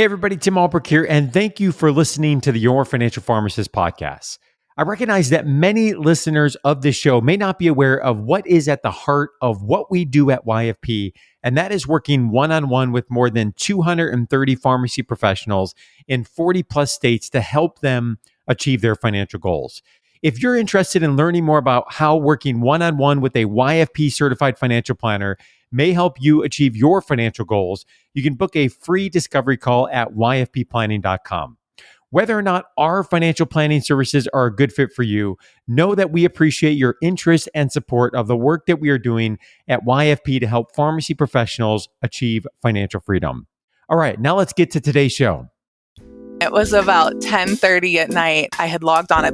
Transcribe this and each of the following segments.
Hey everybody, Tim Ulbrich here, and thank you for listening to the Your Financial Pharmacist podcast. I recognize that many listeners of this show may not be aware of what is at the heart of what we do at YFP, and that is working one-on-one with more than 230 pharmacy professionals in 40 plus states to help them achieve their financial goals. If you're interested in learning more about how working one-on-one with a YFP certified financial planner may help you achieve your financial goals, you can book a free discovery call at yfpplanning.com. Whether or not our financial planning services are a good fit for you, know that we appreciate your interest and support of the work that we are doing at YFP to help pharmacy professionals achieve financial freedom. All right, now let's get to today's show. It was about 10:30 at night. I'd logged on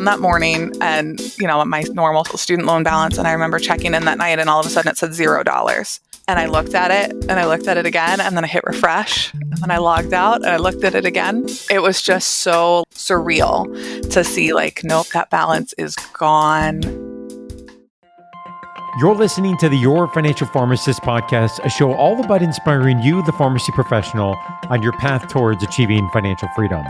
that morning and, my normal student loan balance. And I remember checking in that night and all of a sudden it said $0. And I looked at it and I looked at it again and then I hit refresh and then I logged out and I looked at it again. It was just so surreal to see nope, that balance is gone. You're listening to the Your Financial Pharmacist podcast, a show all about inspiring you, the pharmacy professional, on your path towards achieving financial freedom.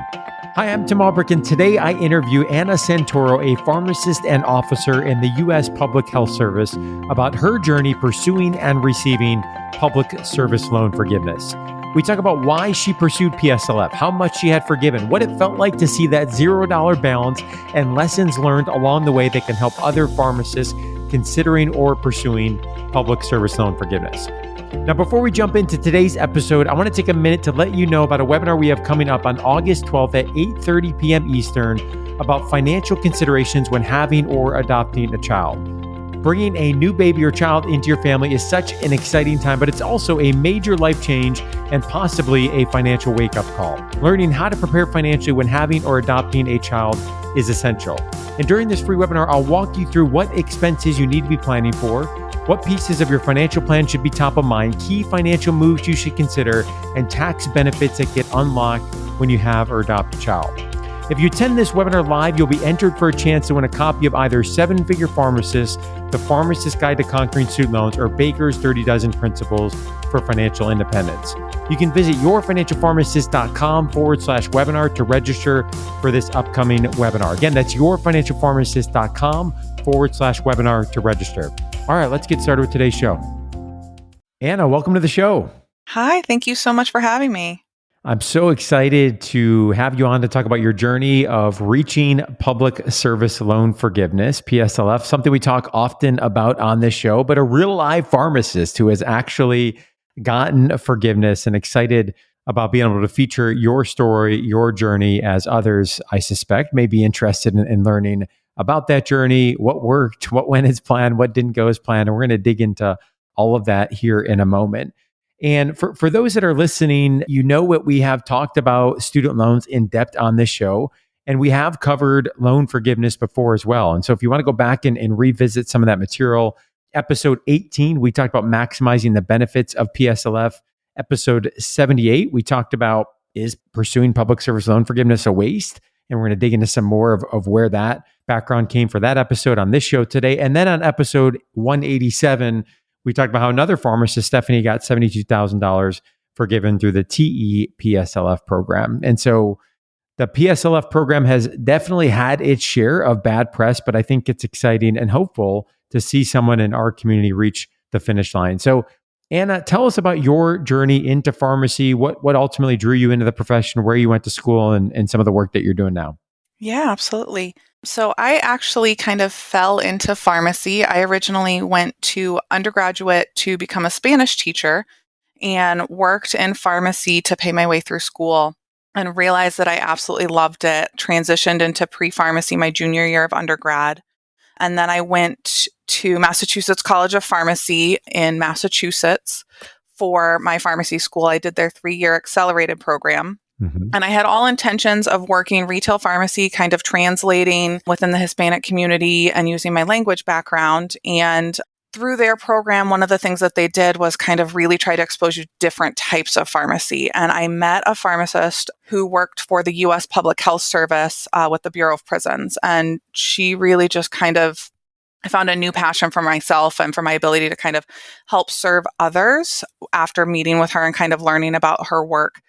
Hi, I'm Tim Ulbrich, and today I interview Anna Santoro, a pharmacist and officer in the U.S. Public Health Service, about her journey pursuing and receiving public service loan forgiveness. We talk about why she pursued PSLF, how much she had forgiven, what it felt like to see that $0 balance, and lessons learned along the way that can help other pharmacists considering or pursuing public service loan forgiveness. Now, before we jump into today's episode, I want to take a minute to let you know about a webinar we have coming up on August 12th at 8:30 p.m. Eastern about financial considerations when having or adopting a child. Bringing a new baby or child into your family is such an exciting time, but it's also a major life change and possibly a financial wake-up call. Learning how to prepare financially when having or adopting a child is essential. And during this free webinar, I'll walk you through what expenses you need to be planning for, what pieces of your financial plan should be top of mind, key financial moves you should consider, and tax benefits that get unlocked when you have or adopt a child. If you attend this webinar live, you'll be entered for a chance to win a copy of either Seven Figure Pharmacist, The Pharmacist Guide to Conquering Student Loans, or Baker's 30 Dozen Principles for Financial Independence. You can visit yourfinancialpharmacist.com/webinar to register for this upcoming webinar. Again, that's yourfinancialpharmacist.com/webinar to register. All right, let's get started with today's show. Anna, welcome to the show. Hi, thank you so much for having me. I'm so excited to have you on to talk about your journey of reaching public service loan forgiveness, PSLF, something we talk often about on this show, but a real live pharmacist who has actually gotten forgiveness, and excited about being able to feature your story, your journey, as others, I suspect, may be interested in learning about that journey, what worked, what went as planned, what didn't go as planned. And we're going to dig into all of that here in a moment. And for those that are listening, you know what we have talked about student loans in depth on this show, and we have covered loan forgiveness before as well. And so if you want to go back and revisit some of that material, episode 18, we talked about maximizing the benefits of PSLF. Episode 78, we talked about, is pursuing public service loan forgiveness a waste? And we're going to dig into some more of where that background came for that episode on this show today. And then on episode 187, we talked about how another pharmacist, Stephanie, got $72,000 forgiven through the TE PSLF program. And so the PSLF program has definitely had its share of bad press, but I think it's exciting and hopeful to see someone in our community reach the finish line. So Anna, tell us about your journey into pharmacy, what ultimately drew you into the profession, where you went to school, and some of the work that you're doing now. Yeah, absolutely. So I actually kind of fell into pharmacy. I originally went to undergraduate to become a Spanish teacher and worked in pharmacy to pay my way through school, and realized that I absolutely loved it. Transitioned into pre-pharmacy my junior year of undergrad. And then I went to Massachusetts College of Pharmacy in Massachusetts for my pharmacy school. I did their 3-year accelerated program. Mm-hmm. And I had all intentions of working retail pharmacy, kind of translating within the Hispanic community and using my language background. And through their program, one of the things that they did was kind of really try to expose you to different types of pharmacy. And I met a pharmacist who worked for the U.S. Public Health Service with the Bureau of Prisons. And she really just I found a new passion for myself and for my ability to kind of help serve others after meeting with her and kind of learning about her work.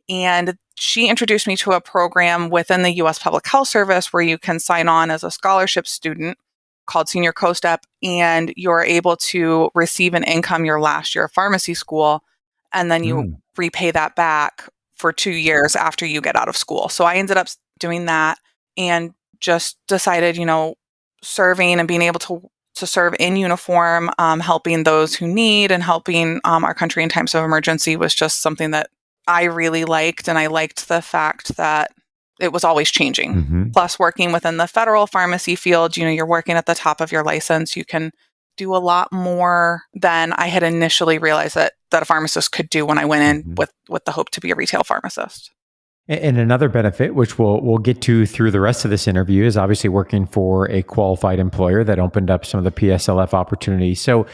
And she introduced me to a program within the US Public Health Service where you can sign on as a scholarship student called SRCOSTEP, and you're able to receive an income your last year of pharmacy school, and then you repay that back for 2 years after you get out of school. So I ended up doing that and just decided, serving and being able to serve in uniform, helping those who need and helping our country in times of emergency was just something that I really liked. And I liked the fact that it was always changing. Plus, working within the federal pharmacy field, you're working at the top of your license. You can do a lot more than I had initially realized that a pharmacist could do when I went in with the hope to be a retail pharmacist. And another benefit, which we'll get to through the rest of this interview, is obviously working for a qualified employer that opened up some of the PSLF opportunities. So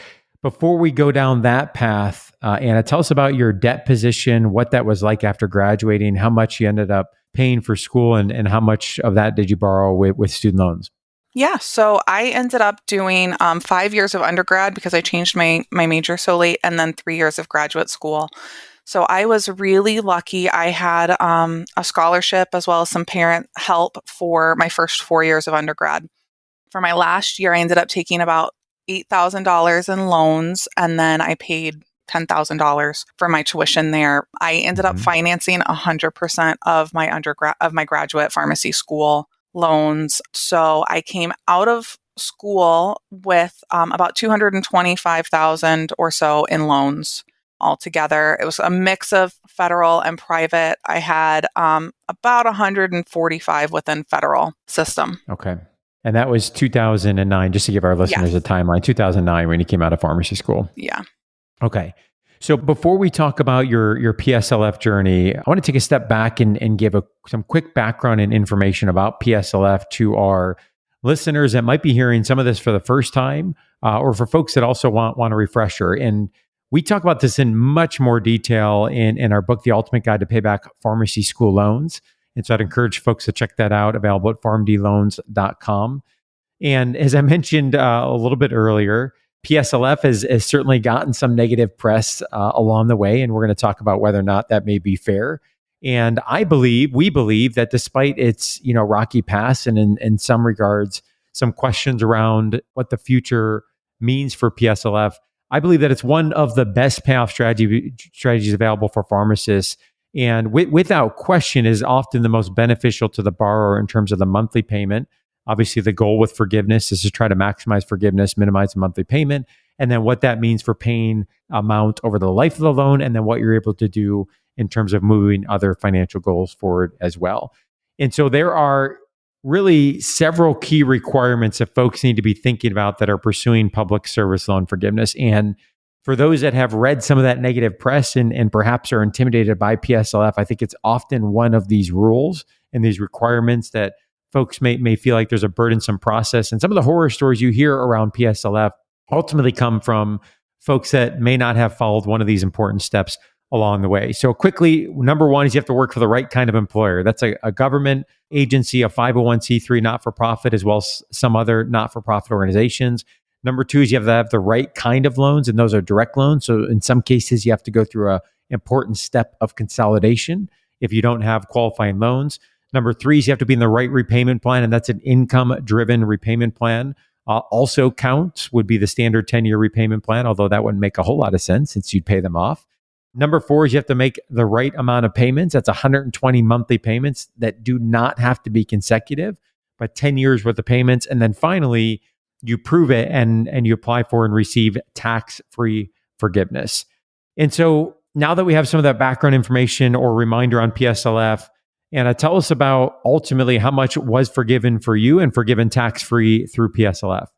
before we go down that path, Anna, tell us about your debt position, what that was like after graduating, how much you ended up paying for school, and how much of that did you borrow with student loans? Yeah, so I ended up doing 5 years of undergrad because I changed my major so late, and then 3 years of graduate school. So I was really lucky. I had a scholarship as well as some parent help for my first 4 years of undergrad. For my last year, I ended up taking about $8,000 in loans, and then I paid $10,000 for my tuition there. I ended up financing 100% of my graduate pharmacy school loans. So I came out of school with about $225,000 or so in loans altogether. It was a mix of federal and private. I had about 145 within federal system. Okay. And that was 2009, just to give our listeners a timeline, 2009 when you came out of pharmacy school. Yeah. Okay. So before we talk about your PSLF journey, I want to take a step back and give some quick background and information about PSLF to our listeners that might be hearing some of this for the first time, or for folks that also want a refresher. And we talk about this in much more detail in our book, The Ultimate Guide to Pay Back Pharmacy School Loans. And so I'd encourage folks to check that out, available at pharmdloans.com. And as I mentioned a little bit earlier, PSLF has certainly gotten some negative press along the way, and we're going to talk about whether or not that may be fair. And we believe that despite its rocky past and in some regards some questions around what the future means for PSLF, I believe that it's one of the best payoff strategies available for pharmacists, and without question is often the most beneficial to the borrower in terms of the monthly payment. Obviously, the goal with forgiveness is to try to maximize forgiveness, minimize the monthly payment, and then what that means for paying amount over the life of the loan, and then what you're able to do in terms of moving other financial goals forward as well. And so there are really several key requirements that folks need to be thinking about that are pursuing public service loan forgiveness. And for those that have read some of that negative press and perhaps are intimidated by PSLF, I think it's often one of these rules and these requirements that folks may feel like there's a burdensome process. And some of the horror stories you hear around PSLF ultimately come from folks that may not have followed one of these important steps along the way. So quickly, number one is you have to work for the right kind of employer. That's a government agency, a 501c3 not-for-profit, as well as some other not-for-profit organizations. Number two is you have to have the right kind of loans, and those are direct loans. So in some cases, you have to go through an important step of consolidation if you don't have qualifying loans. Number three is you have to be in the right repayment plan, and that's an income-driven repayment plan. Also counts would be the standard 10-year repayment plan, although that wouldn't make a whole lot of sense since you'd pay them off. Number four is you have to make the right amount of payments. That's 120 monthly payments that do not have to be consecutive, but 10 years worth of payments. And then finally, you prove it and you apply for and receive tax-free forgiveness. And so now that we have some of that background information or reminder on PSLF, Anna, tell us about ultimately how much was forgiven for you and forgiven tax-free through PSLF.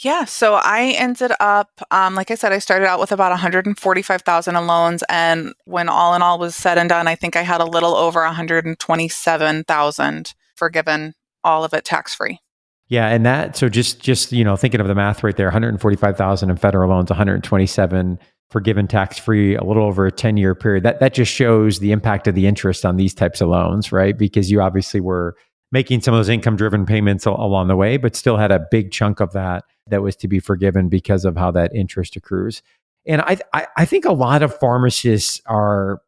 Yeah, so I ended up, like I said, I started out with about 145,000 in loans, and when all in all was said and done, I think I had a little over 127,000 forgiven, all of it tax-free. Yeah, and that, so just thinking of the math right there, 145,000 in federal loans, 127 forgiven tax-free, a little over a 10-year period. That just shows the impact of the interest on these types of loans, right? Because you obviously were making some of those income-driven payments along the way, but still had a big chunk of that was to be forgiven because of how that interest accrues. And I think a lot of pharmacists are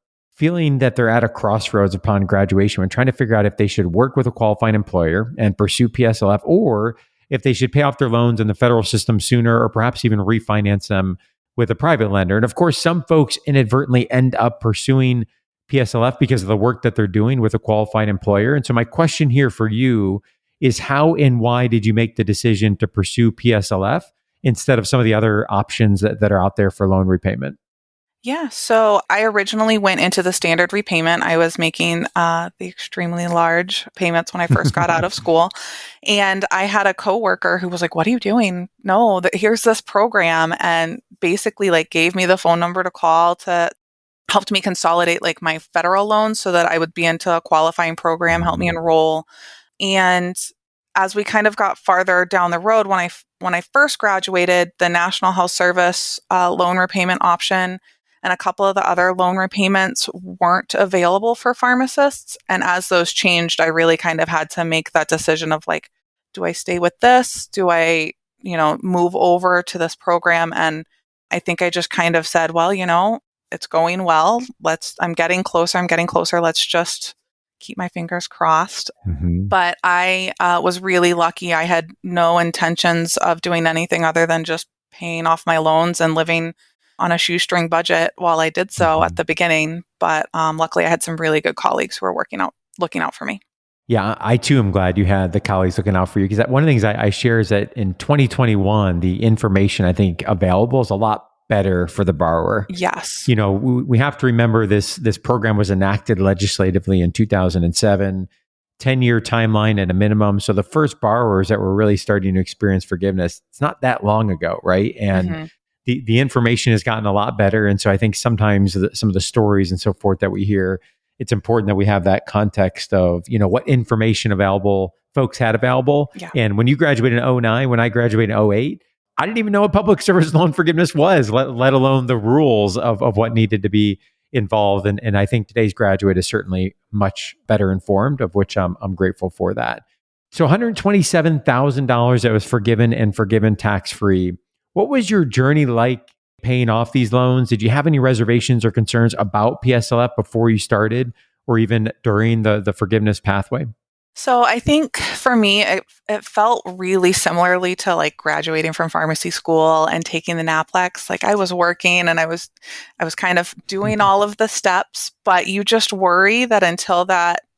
feeling that they're at a crossroads upon graduation when trying to figure out if they should work with a qualified employer and pursue PSLF, or if they should pay off their loans in the federal system sooner, or perhaps even refinance them with a private lender. And of course, some folks inadvertently end up pursuing PSLF because of the work that they're doing with a qualified employer. And so my question here for you is, how and why did you make the decision to pursue PSLF instead of some of the other options that are out there for loan repayment? Yeah, so I originally went into the standard repayment. I was making the extremely large payments when I first got out of school. And I had a coworker who was like, "What are you doing? No, here's this program." And basically like gave me the phone number to call to helped me consolidate like my federal loans so that I would be into a qualifying program, help me enroll. And as we kind of got farther down the road, when I first graduated, the National Health Service loan repayment option and a couple of the other loan repayments weren't available for pharmacists. And as those changed, I really kind of had to make that decision of like, do I stay with this? Do I, move over to this program? And I think I just kind of said, well, it's going well. I'm getting closer. Let's just keep my fingers crossed. Mm-hmm. But I was really lucky. I had no intentions of doing anything other than just paying off my loans and living on a shoestring budget while I did so at the beginning. But luckily, I had some really good colleagues who were looking out for me. Yeah, I too am glad you had the colleagues looking out for you, because one of the things I share is that in 2021, the information I think available is a lot better for the borrower. Yes. We have to remember this program was enacted legislatively in 2007, 10-year timeline at a minimum. So the first borrowers that were really starting to experience forgiveness, it's not that long ago, right? And the information has gotten a lot better. And so I think sometimes some of the stories and so forth that we hear, it's important that we have that context of, what information available folks had available. Yeah. And when you graduated in 2009, when I graduated in 2008, I didn't even know what public service loan forgiveness was, let alone the rules of what needed to be involved. And I think today's graduate is certainly much better informed, of which I'm grateful for that. So $127,000 that was forgiven tax-free. What was your journey like paying off these loans? Did you have any reservations or concerns about PSLF before you started, or even during the forgiveness pathway? So I think for me, it felt really similarly to like graduating from pharmacy school and taking the NAPLEX. Like I was working and I was kind of doing all of the steps, but you just worry that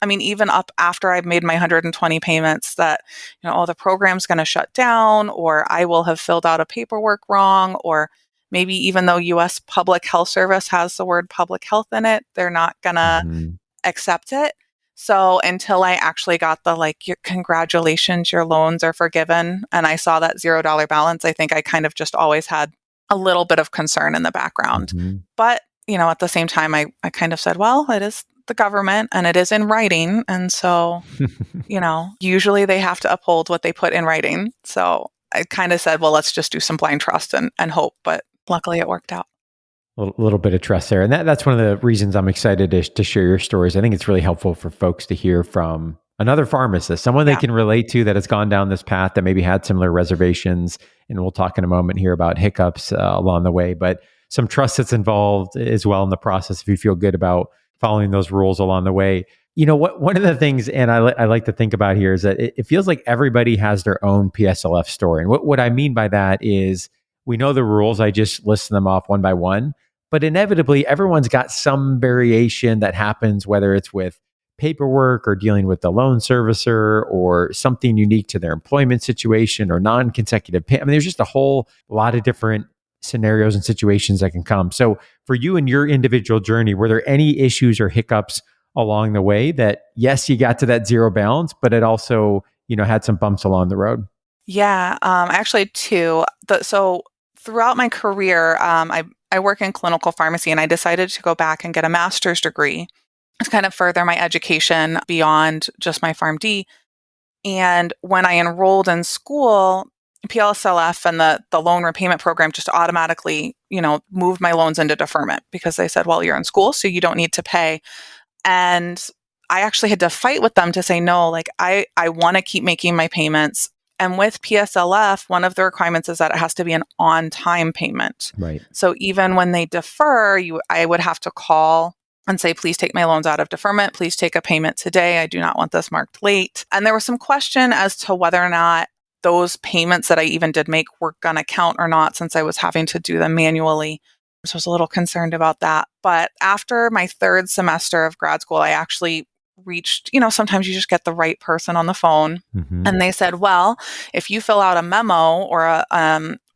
even up after I've made my 120 payments, that, the program's going to shut down, or I will have filled out a paperwork wrong, or maybe even though U.S. Public Health Service has the word public health in it, they're not going to accept it. So until I actually got the congratulations, your loans are forgiven, and I saw that $0 balance, I think I kind of just always had a little bit of concern in the background. But, at the same time, I kind of said, well, it is the government and it is in writing. And so, usually they have to uphold what they put in writing. So I kind of said, well, let's just do some blind trust and hope. But luckily it worked out. A little bit of trust there. And that's one of the reasons I'm excited to share your stories. I think it's really helpful for folks to hear from another pharmacist, someone they can relate to that has gone down this path, that maybe had similar reservations. And we'll talk in a moment here about hiccups along the way, but some trust that's involved as well in the process if you feel good about following those rules along the way. One of the things, and I like to think about here, is that it feels like everybody has their own PSLF story. And what I mean by that is, we know the rules. I just list them off one by one. But inevitably, everyone's got some variation that happens, whether it's with paperwork or dealing with the loan servicer or something unique to their employment situation or non-consecutive pay. There's just a whole lot of different scenarios and situations that can come. So for you and your individual journey, were there any issues or hiccups along the way that, yes, you got to that zero balance, but it also, had some bumps along the road? Yeah, actually two. So throughout my career, I work in clinical pharmacy, and I decided to go back and get a master's degree to kind of further my education beyond just my PharmD. And when I enrolled in school, PSLF and the loan repayment program just automatically, moved my loans into deferment because they said, well, you're in school, so you don't need to pay. And I actually had to fight with them to say, no, like I want to keep making my payments. And with PSLF, one of the requirements is that it has to be an on-time payment. Right. So even when they defer, I would have to call and say, please take my loans out of deferment. Please take a payment today. I do not want this marked late. And there was some question as to whether or not those payments that I even did make were going to count or not, since I was having to do them manually. So I was a little concerned about that. But after my third semester of grad school, I actually reached, sometimes you just get the right person on the phone. Mm-hmm. And they said, well, if you fill out a memo or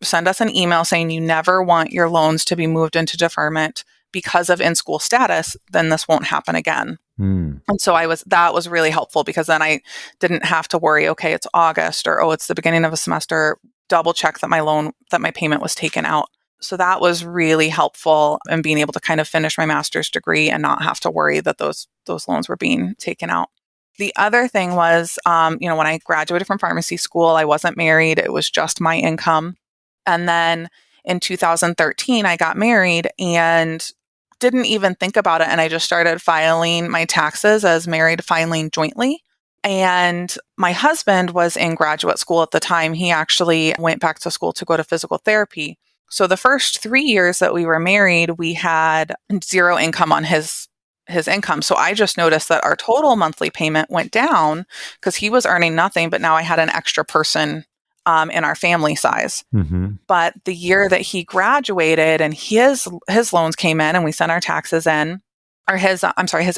send us an email saying you never want your loans to be moved into deferment because of in-school status, then this won't happen again. Mm. And so that was really helpful, because then I didn't have to worry, okay, it's August, or, oh, it's the beginning of a semester, double check that my payment was taken out. So that was really helpful in being able to kind of finish my master's degree and not have to worry that those loans were being taken out. The other thing was, when I graduated from pharmacy school, I wasn't married. It was just my income. And then in 2013, I got married and didn't even think about it. And I just started filing my taxes as married, filing jointly. And my husband was in graduate school at the time. He actually went back to school to go to physical therapy. So the first 3 years that we were married, we had zero income on his income. So I just noticed that our total monthly payment went down because he was earning nothing, but now I had an extra person in our family size. Mm-hmm. But the year that he graduated and his loans came in and we sent our taxes in, or his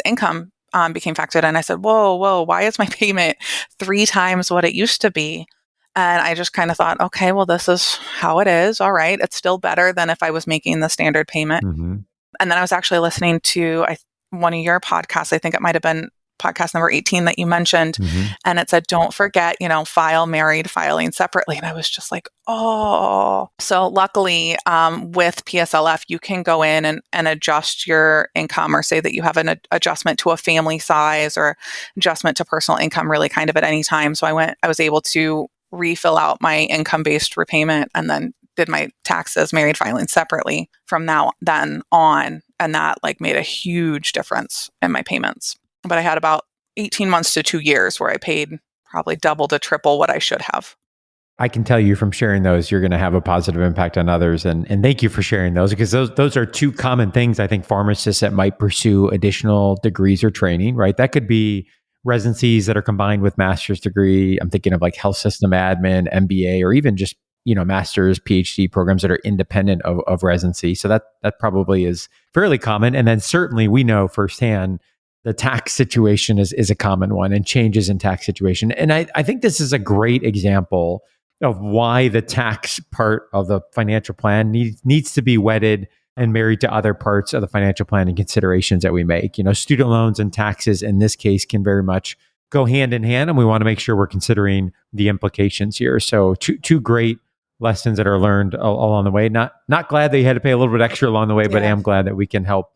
income became factored in. I said, whoa, why is my payment 3 times what it used to be? And I just kind of thought, okay, well, this is how it is. All right. It's still better than if I was making the standard payment. Mm-hmm. And then I was actually listening to one of your podcasts. I think it might have been podcast number 18 that you mentioned. Mm-hmm. And it said, don't forget, file married, filing separately. And I was just like, oh. So luckily, with PSLF, you can go in and adjust your income, or say that you have an adjustment to a family size or adjustment to personal income really kind of at any time. So I was able to refill out my income-based repayment and then did my taxes married filing separately from then on. And that made a huge difference in my payments. But I had about 18 months to 2 years where I paid probably double to triple what I should have. I can tell you from sharing those, you're going to have a positive impact on others. And thank you for sharing those, because those are two common things I think pharmacists that might pursue additional degrees or training, right? That could be residencies that are combined with master's degree. I'm thinking of health system admin, MBA, or even just, master's, PhD programs that are independent of residency. So that probably is fairly common. And then certainly we know firsthand the tax situation is a common one, and changes in tax situation. And I think this is a great example of why the tax part of the financial plan needs to be wedded and married to other parts of the financial plan and considerations that we make. Student loans and taxes in this case can very much go hand in hand, and we want to make sure we're considering the implications here. So two great lessons that are learned along the way. Not glad that you had to pay a little bit extra along the way, but am glad that we can help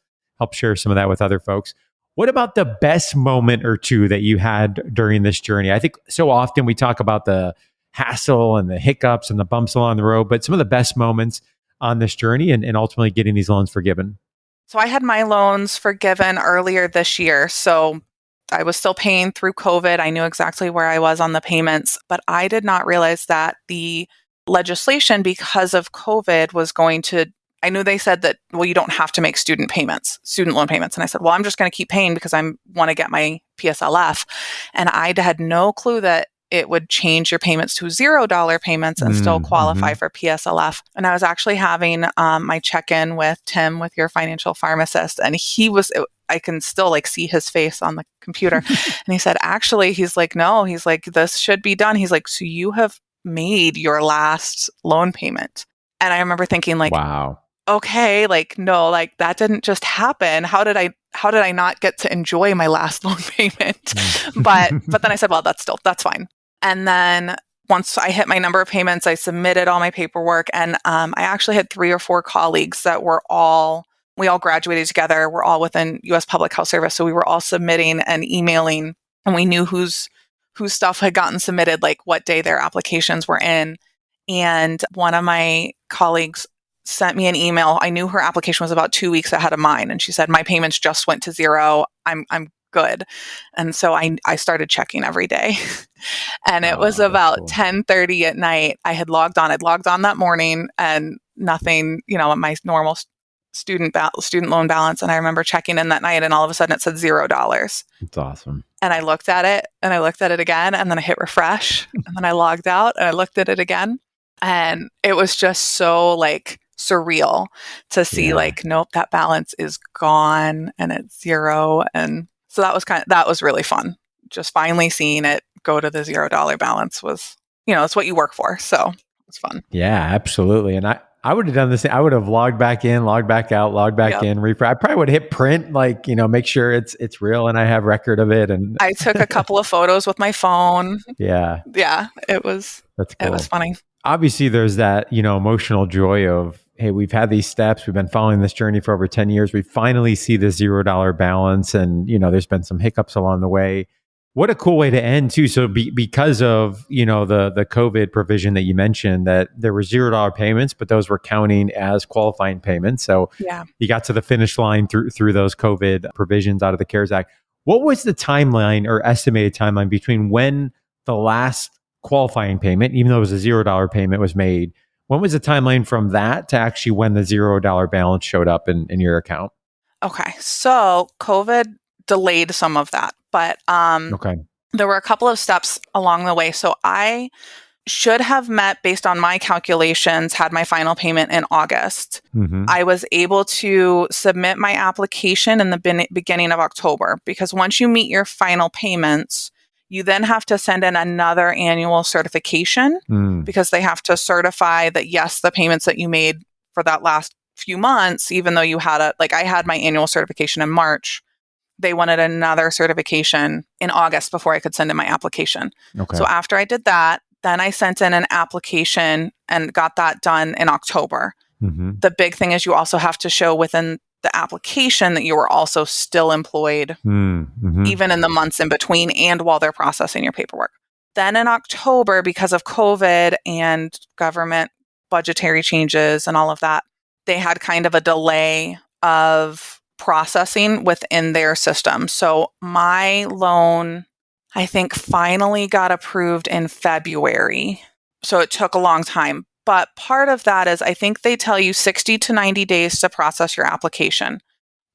share some of that with other folks. What about the best moment or two that you had during this journey? I think so often we talk about the hassle and the hiccups and the bumps along the road, but some of the best moments on this journey and ultimately getting these loans forgiven. So I had my loans forgiven earlier this year. So I was still paying through COVID. I knew exactly where I was on the payments, but I did not realize that the legislation, because of COVID, was going to, I knew they said that, well, you don't have to make student loan payments. And I said, well, I'm just going to keep paying because I want to get my PSLF. And I had no clue that it would change your payments to $0 payments and still qualify for PSLF. And I was actually having my check-in with Tim, with your financial pharmacist, and I can still see his face on the computer. And he said, actually, he's like, no, he's like, this should be done. He's like, so you have made your last loan payment. And I remember thinking wow. Okay, no, that didn't just happen. How did I not get to enjoy my last loan payment? But then I said, well, that's fine. And then once I hit my number of payments, I submitted all my paperwork, and I actually had 3 or 4 colleagues that we all graduated together. We're all within U.S. Public Health Service, so we were all submitting and emailing, and we knew whose stuff had gotten submitted, what day their applications were in. And one of my colleagues sent me an email. I knew her application was about 2 weeks ahead of mine. And she said, my payments just went to 0. I'm good. And so I started checking every day. And it was about 10:30 at night. I'd logged on that morning, and nothing, my normal student loan balance. And I remember checking in that night and all of a sudden it said $0. It's awesome. And I looked at it and I looked at it again and then I hit refresh and then I logged out and I looked at it again. And it was just so like surreal to see like, nope, that balance is gone and it's zero. And so that was really fun. Just finally seeing it go to the $0 balance was, it's what you work for. So it's fun. Yeah, absolutely. And I would have done the same. I would have logged back in, logged back out, logged back in, refresh. I probably would hit print, like, make sure it's real and I have record of it. And I took a couple of photos with my phone. Yeah, it was funny. Obviously, there's that, emotional joy of, hey, we've had these steps. We've been following this journey for over 10 years. We finally see the $0 balance. And, there's been some hiccups along the way. What a cool way to end too. So because of, the COVID provision that you mentioned, that there were $0 payments, but those were counting as qualifying payments. So you got to the finish line through those COVID provisions out of the CARES Act. What was the timeline or estimated timeline between when the last qualifying payment, even though it was a $0 payment, was made? When was the timeline from that to actually when the $0 balance showed up in your account? Okay. So COVID delayed some of that, but there were a couple of steps along the way. So I should have met, based on my calculations, had my final payment in August. Mm-hmm. I was able to submit my application in the beginning of October, because once you meet your final payments, you then have to send in another annual certification because they have to certify that, yes, the payments that you made for that last few months, even though you had I had my annual certification in March, they wanted another certification in August before I could send in my application. Okay. So after I did that, then I sent in an application and got that done in October. Mm-hmm. The big thing is you also have to show within the application that you were also still employed, even in the months in between and while they're processing your paperwork. Then in October, because of COVID and government budgetary changes and all of that, they had kind of a delay of processing within their system. So my loan, I think, finally got approved in February. So it took a long time. But part of that is I think they tell you 60 to 90 days to process your application.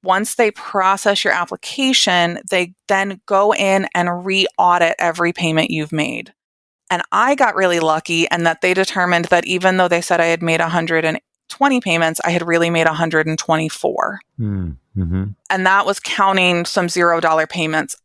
Once they process your application, they then go in and re-audit every payment you've made. And I got really lucky in that they determined that even though they said I had made 120 payments, I had really made 124. Mm-hmm. And that was counting some $0 payments.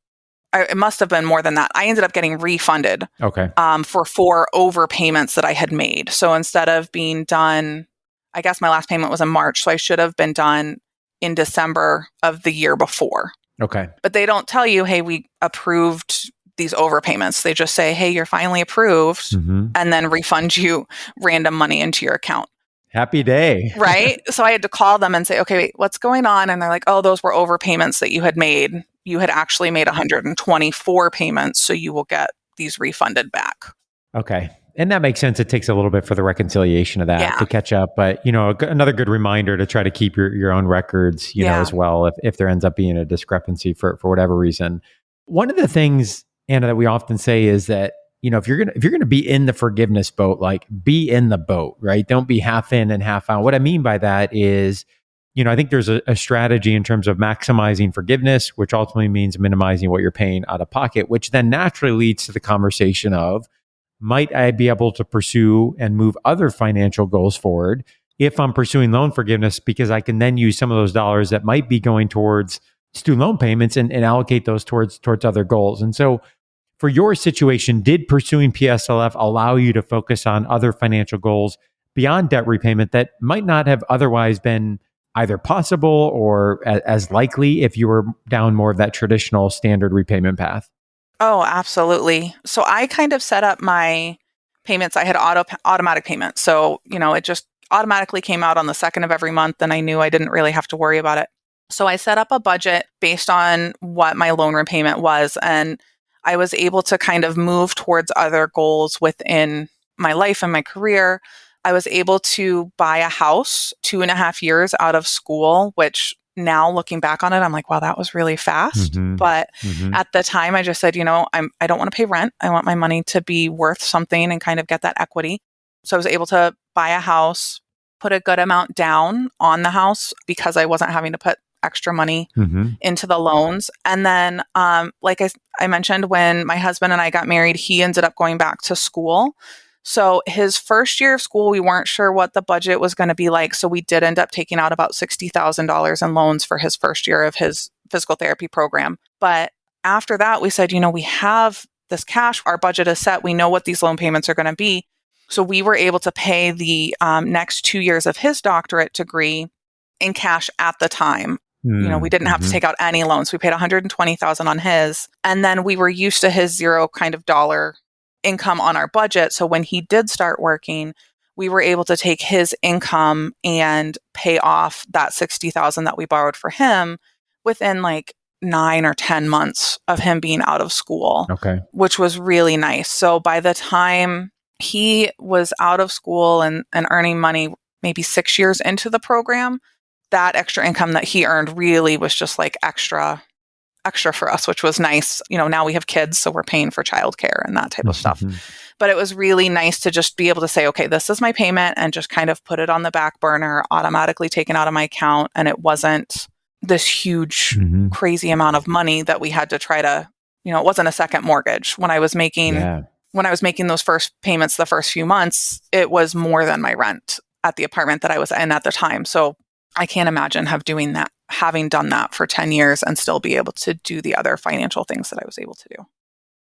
It must have been more than that. I ended up getting refunded for 4 overpayments that I had made. So instead of being done, I guess my last payment was in March, so I should have been done in December of the year before. Okay. But they don't tell you, hey, we approved these overpayments. They just say, hey, you're finally approved, and then refund you random money into your account. Happy day. Right? So I had to call them and say, okay, wait, what's going on? And they're like, oh, those were overpayments that you had made. You had actually made 124 payments, so you will get these refunded back. Okay. And that makes sense. It takes a little bit for the reconciliation of that to catch up. But, another good reminder to try to keep your own records, know, as well, if there ends up being a discrepancy for whatever reason. One of the things, Anna, that we often say is that, if you're gonna be in the forgiveness boat, like be in the boat, right? Don't be half in and half out. What I mean by that is, I think there's a strategy in terms of maximizing forgiveness, which ultimately means minimizing what you're paying out of pocket, which then naturally leads to the conversation of, might I be able to pursue and move other financial goals forward if I'm pursuing loan forgiveness, because I can then use some of those dollars that might be going towards student loan payments and allocate those towards other goals. And so for your situation, did pursuing PSLF allow you to focus on other financial goals beyond debt repayment that might not have otherwise been either possible or as likely if you were down more of that traditional standard repayment path? Oh, absolutely. So I kind of set up my payments. I had automatic payments. So, it just automatically came out on the 2nd of every month, and I knew I didn't really have to worry about it. So I set up a budget based on what my loan repayment was, and I was able to kind of move towards other goals within my life and my career. I was able to buy a house 2.5 years out of school, which now looking back on it, I'm like, wow, that was really fast. But at the time I just said, I don't want to pay rent. I want my money to be worth something and kind of get that equity. So I was able to buy a house, put a good amount down on the house because I wasn't having to put extra money into the loans. And then, like I mentioned, when my husband and I got married, he ended up going back to school. So his first year of school, we weren't sure what the budget was going to be like. So we did end up taking out about $60,000 in loans for his first year of his physical therapy program. But after that, we said, we have this cash, our budget is set. We know what these loan payments are going to be. So we were able to pay the next 2 years of his doctorate degree in cash at the time. We didn't have to take out any loans. We paid $120,000 on his. And then we were used to his zero kind of dollar income on our budget. So when he did start working, we were able to take his income and pay off that $60,000 that we borrowed for him within like 9 or 10 months of him being out of school, which was really nice. So by the time he was out of school and earning money, maybe 6 years into the program, that extra income that he earned really was just like extra for us, which was nice. Now we have kids, so we're paying for childcare and that type of stuff. But it was really nice to just be able to say, okay, this is my payment, and just kind of put it on the back burner, automatically taken out of my account. And it wasn't this huge, crazy amount of money that we had to try to, it wasn't a second mortgage. When I was making those first payments, the first few months, it was more than my rent at the apartment that I was in at the time. So I can't imagine having done that for 10 years and still be able to do the other financial things that I was able to do.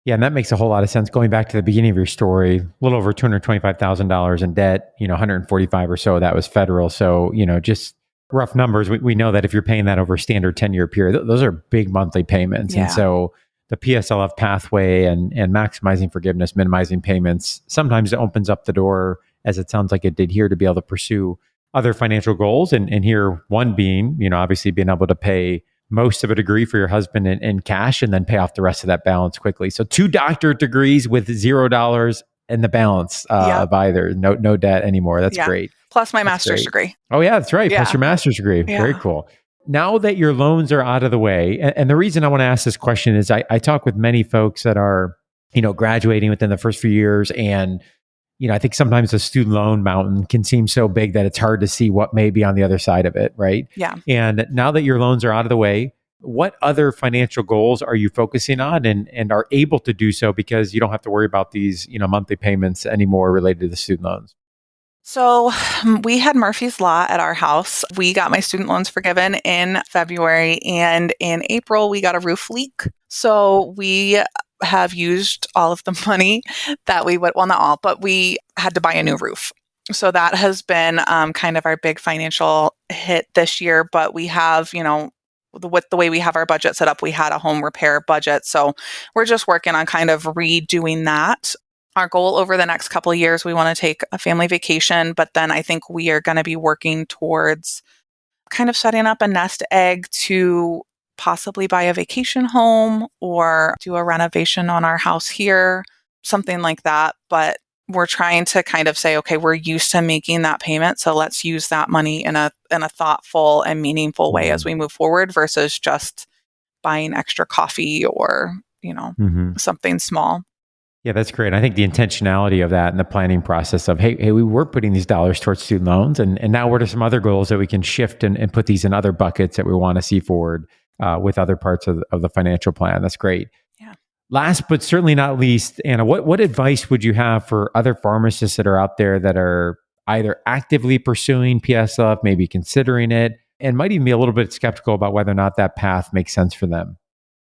Yeah, and that makes a whole lot of sense. Going back to the beginning of your story, a little over $225,000 in debt, 145 or so, that was federal. So, just rough numbers. We know that if you're paying that over a standard 10-year period, those are big monthly payments. Yeah. And so the PSLF pathway and maximizing forgiveness, minimizing payments, sometimes it opens up the door, as it sounds like it did here, to be able to pursue other financial goals. And here, one being, obviously being able to pay most of a degree for your husband in cash and then pay off the rest of that balance quickly. So 2 doctorate degrees with $0 in the balance of either. No debt anymore. That's great. Plus my master's degree. Oh yeah, that's right. Yeah. Plus your master's degree. Yeah. Very cool. Now that your loans are out of the way, and the reason I want to ask this question is I talk with many folks that are, graduating within the first few years, and I think sometimes the student loan mountain can seem so big that it's hard to see what may be on the other side of it, right? Yeah. And now that your loans are out of the way, what other financial goals are you focusing on and are able to do so because you don't have to worry about these, monthly payments anymore related to the student loans? So we had Murphy's Law at our house. We got my student loans forgiven in February, and in April we got a roof leak. So we have used all of the money that we would, well, not all, but we had to buy a new roof. So that has been kind of our big financial hit this year. But we have, with the way we have our budget set up, we had a home repair budget. So we're just working on kind of redoing that. Our goal over the next couple of years, we want to take a family vacation, but then I think we are going to be working towards kind of setting up a nest egg to possibly buy a vacation home or do a renovation on our house here, something like that. But we're trying to kind of say, okay, we're used to making that payment, so let's use that money in a thoughtful and meaningful way as we move forward versus just buying extra coffee or, something small. Yeah, that's great. I think the intentionality of that and the planning process of, hey, we were putting these dollars towards student loans, and now what are some other goals that we can shift and put these in other buckets that we want to see forward with other parts of the financial plan. That's great. Yeah. Last but certainly not least, Anna, what advice would you have for other pharmacists that are out there that are either actively pursuing PSLF, maybe considering it, and might even be a little bit skeptical about whether or not that path makes sense for them?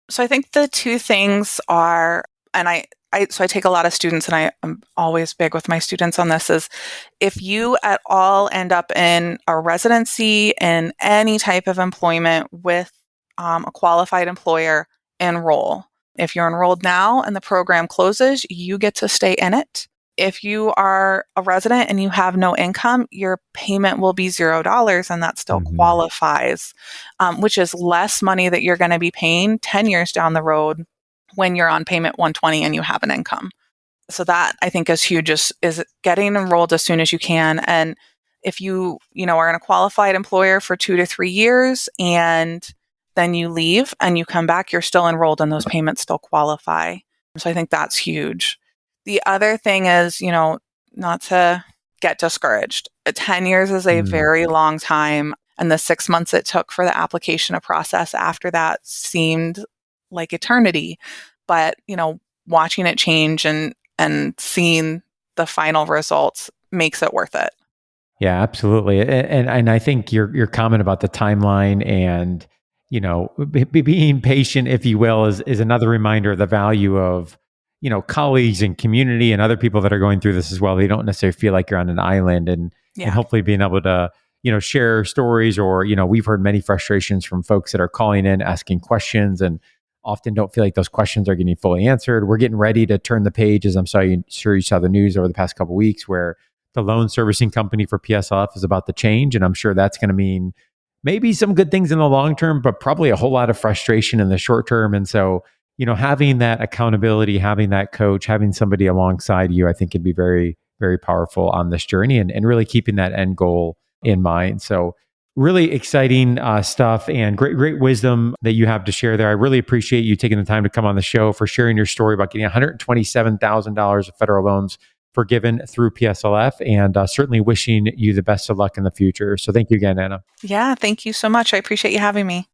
So I think the two things are, and I take a lot of students, and I'm always big with my students on this, is if you at all end up in a residency in any type of employment with a qualified employer, enroll. If you're enrolled now and the program closes, you get to stay in it. If you are a resident and you have no income, your payment will be $0 and that still qualifies, which is less money that you're going to be paying 10 years down the road when you're on payment 120 and you have an income. So that I think is huge, is getting enrolled as soon as you can. And if you are in a qualified employer for 2 to 3 years and then you leave and you come back, you're still enrolled and those payments still qualify. So I think that's huge. The other thing is, not to get discouraged. 10 years is a Mm. very long time. And the 6 months it took for the application to process after that seemed like eternity. But, watching it change and seeing the final results makes it worth it. Yeah, absolutely. And I think your comment about the timeline and being patient, if you will, is another reminder of the value of colleagues and community and other people that are going through this as well. They don't necessarily feel like you're on an island, and Yeah. hopefully being able to share stories, or we've heard many frustrations from folks that are calling in asking questions and often don't feel like those questions are getting fully answered. We're getting ready to turn the page, as I'm sure you saw the news over the past couple of weeks, where the loan servicing company for PSLF is about to change. And I'm sure that's going to mean maybe some good things in the long term, but probably a whole lot of frustration in the short term. And so, having that accountability, having that coach, having somebody alongside you, I think could be very, very powerful on this journey, and really keeping that end goal in mind. So, really exciting stuff and great wisdom that you have to share there. I really appreciate you taking the time to come on the show, for sharing your story about getting $127,000 of federal loans forgiven through PSLF, and certainly wishing you the best of luck in the future. So thank you again, Anna. Yeah. Thank you so much. I appreciate you having me.